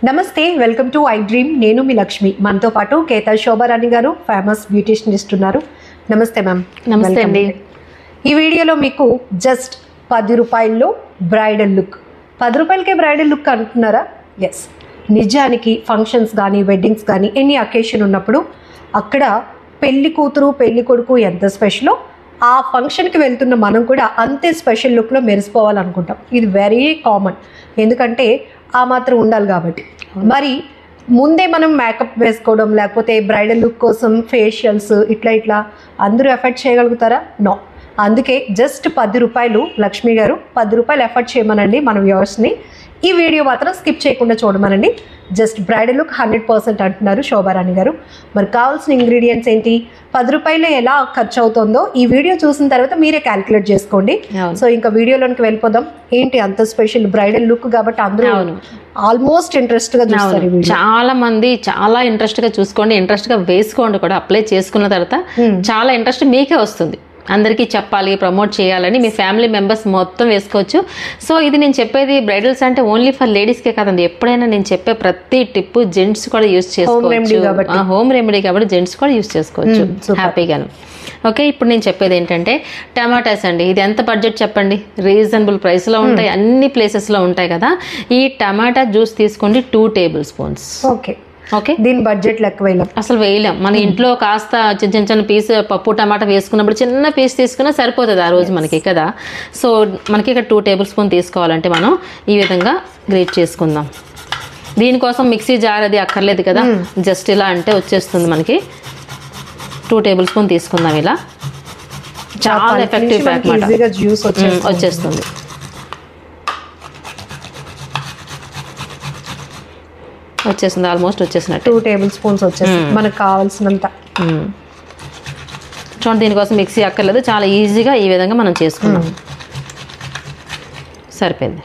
నమస్తే, welcome to I dream. నేను మీ లక్ష్మి. మనతో పాటు కేతా శోభారాణి గారు, ఫేమస్ బ్యూటిషియనిస్ట్ ఉన్నారు. నమస్తే మ్యామ్. నమస్తే అండి. ఈ వీడియోలో మీకు జస్ట్ 10 రూపాయల్లో బ్రైడల్ లుక్. 10 రూపాయలకే బ్రైడల్ లుక్ అంటున్నారా? ఎస్, నిజానికి ఫంక్షన్స్ కానీ వెడ్డింగ్స్ కానీ ఎనీ అకేషన్ ఉన్నప్పుడు అక్కడ పెళ్లి కూతురు పెళ్లి కొడుకు ఎంత స్పెషలో ఆ ఫంక్షన్కి వెళ్తున్న మనం కూడా అంతే స్పెషల్ లుక్లో మెరిసిపోవాలనుకుంటాం. ఇది వెరీ కామన్, ఎందుకంటే ఆ మాత్రం ఉండాలి కాబట్టి. మరి ముందే మనం మేకప్ వేసుకోవడం లేకపోతే బ్రైడల్ లుక్ కోసం ఫేషియల్స్ ఇట్లా అందరూ ఎఫర్ట్ చేయగలుగుతారా? నో. అందుకే జస్ట్ 10 రూపాయలు, లక్ష్మి గారు 10 రూపాయలు ఎఫర్ట్ చేయమనండి మన వ్యూవర్స్ని. ఈ వీడియో మాత్రం స్కిప్ చేయకుండా చూడమనండి. జస్ట్ బ్రైడల్ లుక్ 100% అంటున్నారు శోభారాణి గారు. మరి కావాల్సిన ఇంగ్రీడియంట్స్ ఏంటి, 10 రూపాయలు ఎలా ఖర్చు అవుతుందో ఈ వీడియో చూసిన తర్వాత మీరే క్యాలిక్యులేట్ చేసుకోండి. సో ఇంకా వీడియోలోకి వెళ్ళిపోదాం. ఏంటి అంత స్పెషల్ బ్రైడల్ లుక్ కాబట్టి అందరూ ఆల్మోస్ట్ ఇంట్రెస్ట్ గా చూస్తారు. చాలా మంది చాలా ఇంట్రెస్ట్ గా చూసుకోండి, ఇంట్రెస్ట్ గా వేసుకోండి కూడా. అప్లై చేసుకున్న తర్వాత చాలా ఇంట్రెస్ట్ మీకే వస్తుంది. అందరికీ చెప్పాలి, ప్రమోట్ చేయాలని మీ ఫ్యామిలీ మెంబర్స్ మొత్తం వేసుకోవచ్చు. సో ఇది నేను చెప్పేది బ్రైడల్స్ అంటే ఓన్లీ ఫర్ లేడీస్కే కాదండి. ఎప్పుడైనా నేను చెప్పే ప్రతి టిప్ జెంట్స్ కూడా యూజ్ చేసుకోవచ్చు. హోమ్ రెమెడీ కాబట్టి జెంట్స్ కూడా యూజ్ చేసుకోవచ్చు హ్యాపీగాను. ఓకే, ఇప్పుడు నేను చెప్పేది ఏంటంటే టమాటాస్ అండి. ఇది ఎంత బడ్జెట్ చెప్పండి? రీజనబుల్ ప్రైస్లో ఉంటాయి, అన్ని ప్లేసెస్లో ఉంటాయి కదా. ఈ టమాటా జ్యూస్ తీసుకోండి 2 టేబుల్ స్పూన్స్. ఓకే ఓకే, దీని బడ్జెట్ లెక్క వేయలేం, అసలు వేయలేం. మన ఇంట్లో కాస్త చిన్న పీస్ పప్పు టమాటా వేసుకున్నప్పుడు చిన్న పీస్ తీసుకున్నా సరిపోతుంది ఆ రోజు మనకి కదా. సో మనకి ఇక్కడ 2 టేబుల్ స్పూన్ తీసుకోవాలంటే మనం ఈ విధంగా గ్రేట్ చేసుకుందాం. దీనికోసం మిక్సీ జార్ అది అక్కర్లేదు కదా, జస్ట్ ఇలా అంటే వచ్చేస్తుంది మనకి. 2 టేబుల్ స్పూన్ తీసుకుందాం. ఇలా చాలా ఎఫెక్టివ్ ప్యాక్ మాట, జ్యూస్ వచ్చేస్తుంది. వచ్చేసింది, ఆల్మోస్ట్ వచ్చేసినట్టు. 2 టేబుల్ స్పూన్స్ వచ్చేసింది మనకు కావాల్సినంత. చూడండి, దీనికోసం మిక్సీ అక్కర్లేదు, చాలా ఈజీగా ఈ విధంగా మనం చేసుకున్నాం. సరిపోయింది.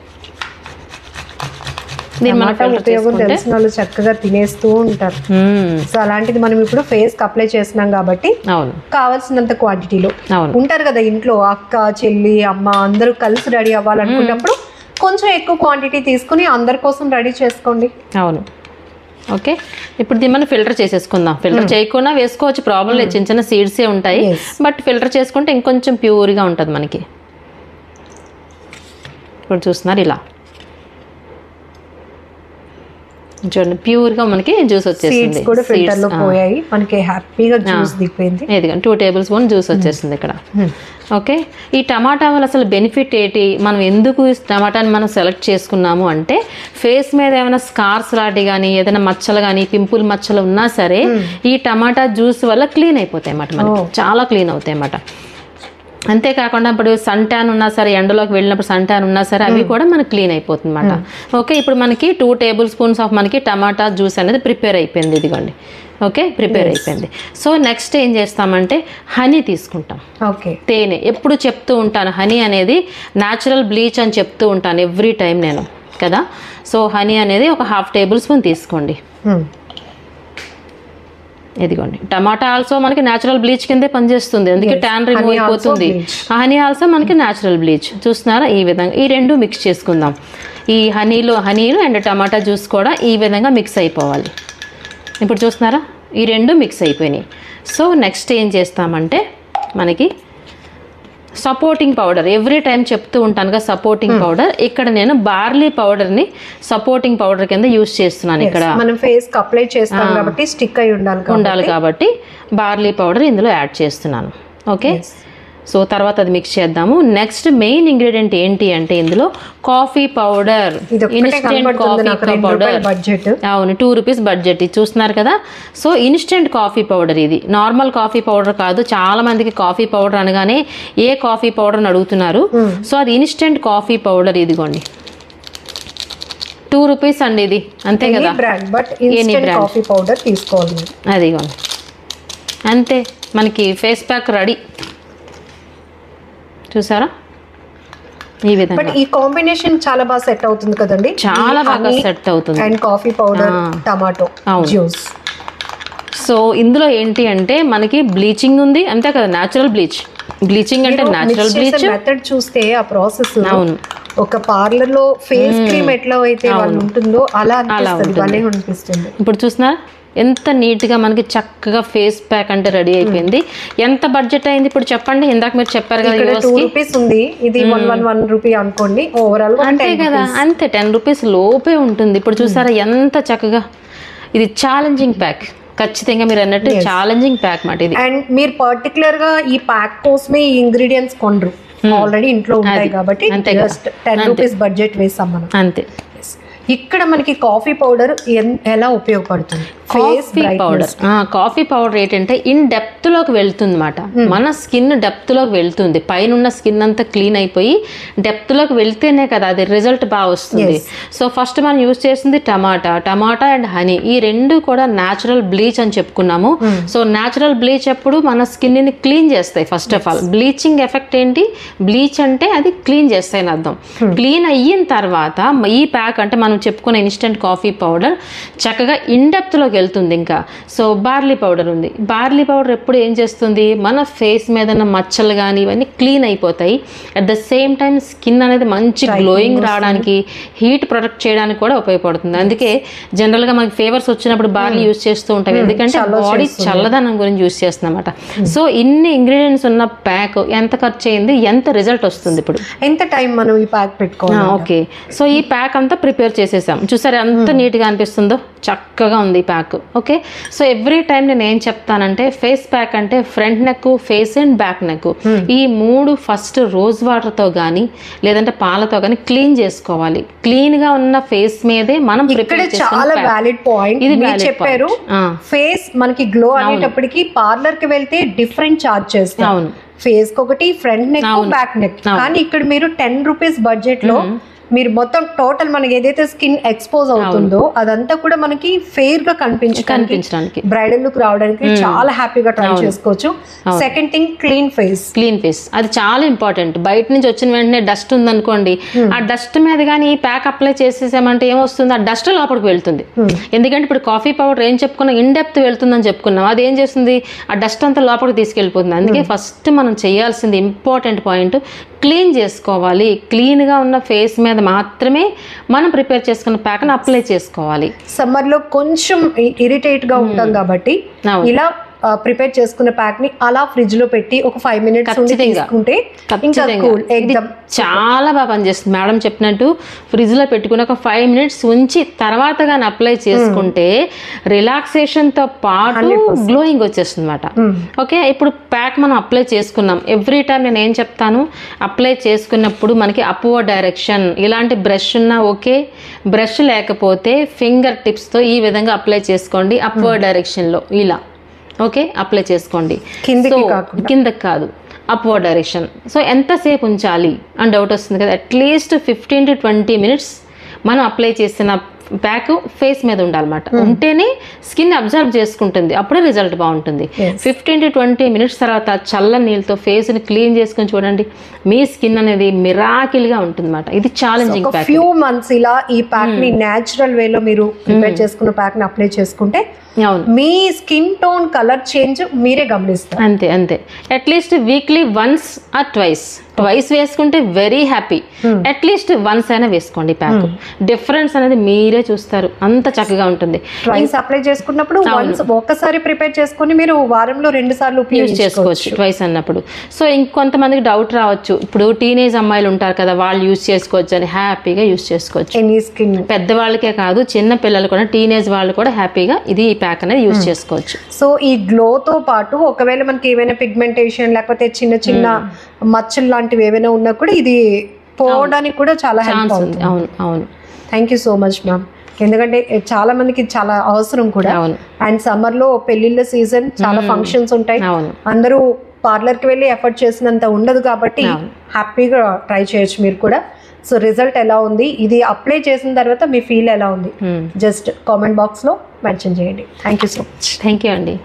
ఉపయోగం తెలిసిన వాళ్ళు చక్కగా తినేస్తూ ఉంటారు. సో అలాంటిది మనం ఇప్పుడు ఫేస్ కి అప్లై చేస్తున్నాం కాబట్టి కావాల్సినంత క్వాంటిటీలో ఉంటారు కదా ఇంట్లో. అక్క చెల్లి అమ్మ అందరూ కలిసి రెడీ అవ్వాలనుకున్నప్పుడు కొంచెం ఎక్కువ క్వాంటిటీ తీసుకుని అందరి కోసం రెడీ చేసుకోండి. అవును. ఓకే, ఇప్పుడు దీన్ని మనం ఫిల్టర్ చేసేసుకుందాం. ఫిల్టర్ చేయకుండా వేసుకోవచ్చు, ప్రాబ్లం లేదు. చిన్న సీడ్సే ఉంటాయి, బట్ ఫిల్టర్ చేసుకుంటే ఇంకొంచెం ప్యూర్గా ఉంటుంది మనకి. ఇప్పుడు చూస్తున్నారు ఇలా చూడండి, ప్యూర్గా మనకి జ్యూస్ వచ్చేసింది. మనకి హ్యాపీగా జ్యూస్ దిగిపోయింది. 2 టేబుల్ స్పూన్ జ్యూస్ వచ్చేసింది ఇక్కడ. ఓకే, ఈ టమాటా వల్ల అసలు బెనిఫిట్ ఏంటి, మనం ఎందుకు టమాటాని మనం సెలెక్ట్ చేసుకున్నాము అంటే ఫేస్ మీద ఏమైనా స్కార్స్ లాంటి కానీ ఏదైనా మచ్చలు కానీ పింపుల్ మచ్చలు ఉన్నా సరే ఈ టమాటా జ్యూస్ వల్ల క్లీన్ అయిపోతాయి అన్నమాట, మనకి చాలా క్లీన్ అవుతాయి అన్నమాట. అంతేకాకుండా ఇప్పుడు సన్ ట్యాన్ ఉన్నా సరే, ఎండలోకి వెళ్ళినప్పుడు సన్ ట్యాన్ ఉన్నా సరే అవి కూడా మనకి క్లీన్ అయిపోతుంది అన్నమాట. ఓకే, ఇప్పుడు మనకి 2 టేబుల్ స్పూన్స్ ఆఫ్ మనకి టమాటా జ్యూస్ అనేది ప్రిపేర్ అయిపోయింది. ఇదిగోండి, ఓకే ప్రిపేర్ అయిపోయింది. సో నెక్స్ట్ ఏం చేస్తామంటే హనీ తీసుకుంటాం. ఓకే, తేనె ఎప్పుడు చెప్తూ ఉంటాను, హనీ అనేది న్యాచురల్ బ్లీచ్ అని చెప్తూ ఉంటాను ఎవ్రీ టైం నేను కదా. సో హనీ అనేది ఒక 1/2 టేబుల్ స్పూన్ తీసుకోండి. ఇదిగోండి, టమాటా ఆల్సో మనకి న్యాచురల్ బ్లీచ్ కిందే పనిచేస్తుంది, అందుకే ట్యాన్ రిమూవ్ అయిపోతుంది. హనీ ఆల్సో మనకి న్యాచురల్ బ్లీచ్. చూస్తున్నారా, ఈ విధంగా ఈ 2 మిక్స్ చేసుకుందాం. ఈ హనీలో అండ్ టమాటా జ్యూస్ కూడా ఈ విధంగా మిక్స్ అయిపోవాలి. ఇప్పుడు చూస్తున్నారా, ఈ 2 మిక్స్ అయిపోయినాయి. సో నెక్స్ట్ ఏం చేస్తామంటే మనకి సపోర్టింగ్ పౌడర్, ఎవ్రీ టైం చెప్తూ ఉంటాను కదా సపోర్టింగ్ పౌడర్. ఇక్కడ నేను బార్లీ పౌడర్ని సపోర్టింగ్ పౌడర్ కింద యూజ్ చేస్తున్నాను. ఇక్కడ మనం ఫేస్ కి అప్లై చేస్తాం కాబట్టి స్టిక్ అయి ఉండాలి కాబట్టి బార్లీ పౌడర్ ఇందులో యాడ్ చేస్తున్నాను. ఓకే, సో తర్వాత అది మిక్స్ చేద్దాము. నెక్స్ట్ మెయిన్ ఇంగ్రీడియంట్ ఏంటి అంటే ఇందులో coffee powder, instant coffee powder. అవును, 2 రూపీస్ బడ్జెట్. ఇది చూస్తున్నారు కదా. సో ఇన్స్టెంట్ కాఫీ పౌడర్, ఇది నార్మల్ కాఫీ పౌడర్ కాదు. చాలా మందికి కాఫీ పౌడర్ అనగానే ఏ కాఫీ పౌడర్ అని అడుగుతున్నారు. సో అది ఇన్స్టెంట్ కాఫీ పౌడర్. ఇదిగోండి 2 రూపీస్ అండి ఇది, అంతే కదా. ఎనీ బ్రాండ్ కాఫీ పౌడర్ తీసుకోవాలి. అదిగోండి, అంతే మనకి ఫేస్ ప్యాక్ రెడీ. చూసారా ఈ విధంగా. బట్ ఈ కాంబినేషన్ చాలా బాగా సెట్ అవుతుంది కదండి, చాలా బాగా సెట్ అవుతుంది. And coffee powder, tomato juice. So ఇందులో ఏంటి అంటే మనకి బ్లీచింగ్ ఉంది, అంతే కదా, న్యాచురల్ బ్లీచింగ్ అంటే న్యాచురల్ బ్లీచ్ మెథడ్ చూస్తే ఆ ప్రాసెస్ అవును ఒక పార్లర్ లో ఫేస్ క్రీమ్ ఎట్లా అయితే వాళ్ళు ఉంటుందో అలా అనిపిస్తుంది, భలే అనిపిస్తుంది. ఇప్పుడు చూసినా ఎంత నీట్గా మనకి చక్కగా ఫేస్ ప్యాక్ అంటే రెడీ అయిపోయింది. ఎంత బడ్జెట్ అయింది ఇప్పుడు చెప్పండి? ఇందాక మీరు చెప్పారు కదా ₹2 ఉంది, ఇది 1 రూపీ అనుకోండి ఓవరాల్. అంతే కదా, అంతే 10 రూపీస్ లోపే ఉంటుంది. ఇప్పుడు చూసారా ఎంత చక్కగా. ఇది ఛాలెంజింగ్ ప్యాక్, ఖచ్చితంగా మీరు అన్నట్టు ఛాలెంజింగ్ ప్యాక్ మాట ఇది. అండ్ మీరు పర్టికులర్ గా ఈ ప్యాక్ కోసమే ఈ ఇంగ్రీడియంట్స్ కొనరు, ఆల్రెడీ ఇంట్లో ఉంటాయి కాబట్టి జస్ట్ ₹10 బడ్జెట్ వేసాం మనం అంతే. ఇక్కడ మనకి కాఫీ పౌడర్ ఎలా ఉపయోగపడుతుంది? కాఫీ పౌడర్ ఏంటంటే ఇన్ డెప్త్ లోకి వెళ్తుంది అనమాట. మన స్కిన్ డెప్త్ లోకి వెళ్తుంది, పైన స్కిన్ అంతా క్లీన్ అయిపోయి డెప్త్ లోకి వెళ్తేనే కదా అది రిజల్ట్ బాగా వస్తుంది. సో ఫస్ట్ మనం యూజ్ చేసింది టమాటా అండ్ హనీ, ఈ రెండు కూడా న్యాచురల్ బ్లీచ్ అని చెప్పుకున్నాము. సో న్యాచురల్ బ్లీచ్ అప్పుడు మన స్కిన్ ని క్లీన్ చేస్తాయి. First of all bleaching effect ఏంటి? బ్లీచ్ అంటే అది క్లీన్ చేస్తాయి అని అర్థం. క్లీన్ అయిన తర్వాత ఈ ప్యాక్ అంటే మనం చెప్పుకున్న ఇన్స్టెంట్ కాఫీ పౌడర్ చక్కగా ఇన్ డెప్త్ లోకి వెళ్తుంది. ఇంకా సో బార్లీ పౌడర్ ఉంది. బార్లీ పౌడర్ ఎప్పుడు ఏం చేస్తుంది? మన ఫేస్ మీద ఉన్న మచ్చలు కానీ ఇవన్నీ క్లీన్ అయిపోతాయి. At the same time skin అనేది మంచి గ్లోయింగ్ రావడానికి, హీట్ ప్రొటెక్ట్ చేయడానికి కూడా ఉపయోగపడుతుంది. అందుకే జనరల్ గా మనకి ఫీవర్స్ వచ్చినప్పుడు బార్లీ యూజ్ చేస్తూ ఉంటాం, ఎందుకంటే బాడీ చల్లదనం గురించి యూజ్ చేస్తున్నమాట. సో ఇన్ని ఇంగ్రీడియంట్స్ ఉన్న ప్యాక్ ఎంత ఖర్చు అయింది, ఎంత రిజల్ట్ వస్తుంది? ఇప్పుడు ఎంత టైం మనం ఈ ప్యాక్ పెట్టుకోవాలి? ఓకే, సో ఈ ప్యాక్ అంతా ప్రిపేర్ చేసేసాం. చూసారా ఎంత నీట్ గా అనిపిస్తుందో, చక్కగా ఉంది ఈ pack. Okay, so every time నేను ఏం చెప్తానంటే ఫేస్ ప్యాక్ అంటే front neck, face and back neck ఈ మూడు ఫస్ట్ రోజ్ వాటర్ తో గానీ లేదంటే పాలతో గానీ క్లీన్ చేసుకోవాలి. క్లీన్ గా ఉన్న ఫేస్ మీదే మనం ప్రిపేర్ చాలా వ్యాలిడ్ పాయింట్ ఇది చెప్పారు. ఫేస్ మనకి గ్లో అనేటప్పటికి పార్లర్ కి వెళ్తే డిఫరెంట్ చార్జ్ చేస్తాం. అవును, ఫేస్ కి ఒకటి, ఫ్రంట్ నెక్, బ్యాక్ నెక్. కానీ ఇక్కడ మీరు ₹10 బడ్జెట్ లో మీరు మొత్తం టోటల్ మనకి ఏదైతే స్కిన్ ఎక్స్పోజ్ అవుతుందో అదంతా కూడా మనకి ఫెయిర్ గా కనిపించడానికి, బ్రైడల్ లుక్ రావడానికి చాలా హ్యాపీగా ట్రై చేసుకోవచ్చు. సెకండ్ థింగ్ క్లీన్ ఫేస్, అది చాలా ఇంపార్టెంట్. బయట నుంచి వచ్చిన వెంటనే డస్ట్ ఉందనుకోండి, ఆ డస్ట్ మీద కానీ ఈ ప్యాక్ అప్లై చేసేసామంటే ఏమొస్తుంది? ఆ డస్ట్ లోపలికి వెళ్తుంది. ఎందుకంటే ఇప్పుడు కాఫీ పౌడర్ ఏం చెప్పుకున్నాం, ఇన్ డెప్త్ వెళ్తుందని చెప్పుకున్నాం. అది ఏం చేస్తుంది? ఆ డస్ట్ అంతా లోపలికి తీసుకెళ్ళిపోతుంది. అందుకే ఫస్ట్ మనం చేయాల్సింది ఇంపార్టెంట్ పాయింట్, క్లీన్ చేసుకోవాలి. క్లీన్ గా ఉన్న ఫేస్ మీద మాత్రమే మనం ప్రిపేర్ చేసుకున్న ప్యాక్ ని అప్లై చేసుకోవాలి. సమ్మర్ లో కొంచెం ఇరిటేట్ గా ఉంటాం కాబట్టి ఇలా ప్రిపేర్ చేసుకున్న ప్యాక్ ని అలా ఫ్రిడ్జ్ లో పెట్టి ఒక 5 మినిట్స్ తీసుకుంటే చాలా బాగా పనిచేస్తుంది. మేడం చెప్పినట్టు ఫ్రిడ్జ్ లో పెట్టుకుని ఒక 5 మినిట్స్ ఉంచి తర్వాత కానీ అప్లై చేసుకుంటే రిలాక్సేషన్ తో పాటు గ్లోయింగ్ వచ్చేస్తుంది అనమాట. ఓకే, ఇప్పుడు ప్యాక్ మనం అప్లై చేసుకున్నాం. ఎవ్రీ టైం నేను ఏం చెప్తాను, అప్లై చేసుకున్నప్పుడు మనకి అప్వర్డ్ డైరెక్షన్, ఇలాంటి బ్రష్ ఉన్నా ఓకే, బ్రష్ లేకపోతే ఫింగర్ టిప్స్ తో ఈ విధంగా అప్లై చేసుకోండి. అప్వర్డ్ డైరెక్షన్ లో ఇలా ఓకే అప్లై చేసుకోండి, కిందకి కాదు, అప్వర్డ్ డైరెక్షన్. సో ఎంతసేపు ఉంచాలి అని డౌట్ వస్తుంది కదా, అట్లీస్ట్ 15 to 20 మినిట్స్ మనం అప్లై చేసిన ప్యాక్ ఫేస్ మీద ఉండాలన్నమాట. ఉంటేనే స్కిన్ అబ్జర్వ్ చేసుకుంటుంది, అప్పుడే రిజల్ట్ బాగుంటుంది. 15 to 20 మినిట్స్ తర్వాత చల్లని నీళ్ళతో ఫేస్ ని క్లీన్ చేసుకుని చూడండి, మీ స్కిన్ అనేది మిరాకిల్ గా ఉంటుంది అన్నమాట. ఇది ఛాలెంజింగ్ ప్యాక్. ఫ్యూ మంత్స్ ఇలా ఈ ప్యాక్ ని నేచురల్ వేలో మీరు ప్రిపేర్ చేసుకున్న ప్యాక్ ని అప్లై చేసుకుంటే మీ స్కిన్ టోన్ కలర్ చేంజ్ మీరే గమనిస్తారు. అంతే అంతే. At least weekly once or twice వేసుకుంటే వెరీ హ్యాపీ. అట్లీస్ట్ వన్స్ అయినా వేసుకోండి ప్యాక్, డిఫరెన్స్ అనేది మీరే చూస్తారు, అంత చక్కగా ఉంటుంది. ట్వైస్ అప్లై చేసుకున్నప్పుడు ఒక్కసారి ప్రిపేర్ చేసుకుని మీరు వారంలో 2 సార్లు యూజ్ చేసుకోవచ్చు ట్వైస్ అన్నప్పుడు. సో ఇంకొంతమందికి డౌట్ రావచ్చు, ఇప్పుడు టీనేజ్ అమ్మాయిలు ఉంటారు కదా, వాళ్ళు యూజ్ చేసుకోవచ్చు అని. హ్యాపీగా యూజ్ చేసుకోవచ్చు, ఎనీ స్కిన్, పెద్దవాళ్ళకే కాదు చిన్న పిల్లలు కూడా, టీనేజ్ వాళ్ళు కూడా హ్యాపీగా ఇది ప్యాక్ అనేది యూజ్ చేసుకోవచ్చు. సో ఈ గ్లో తో పాటు ఒకవేళ మనకి ఏమైనా పిగ్మెంటేషన్ లేకపోతే చిన్న చిన్న మచ్చలు లాంటివి ఏమైనా ఉన్నా కూడా ఇది పోవడానికి కూడా చాలా హెల్ప్ అవుతుంది. అవును అవును. Thank you so much ma'am. ఎందుకంటే చాలా మందికి చాలా అవసరం కూడా. అండ్ సమ్మర్ లో పెళ్లిళ్ళ సీజన్, చాలా ఫంక్షన్స్ ఉంటాయి, అందరూ పార్లర్ కి వెళ్ళి ఎఫర్ట్ చేసినంత ఉండదు కాబట్టి హ్యాపీగా ట్రై చేయొచ్చు మీరు కూడా. సో రిజల్ట్ ఎలా ఉంది, ఇది అప్లై చేసిన తర్వాత మీ ఫీల్ ఎలా ఉంది, జస్ట్ కామెంట్ బాక్స్ లో మెన్షన్ చేయండి. Thank you so much. Thank you అండి.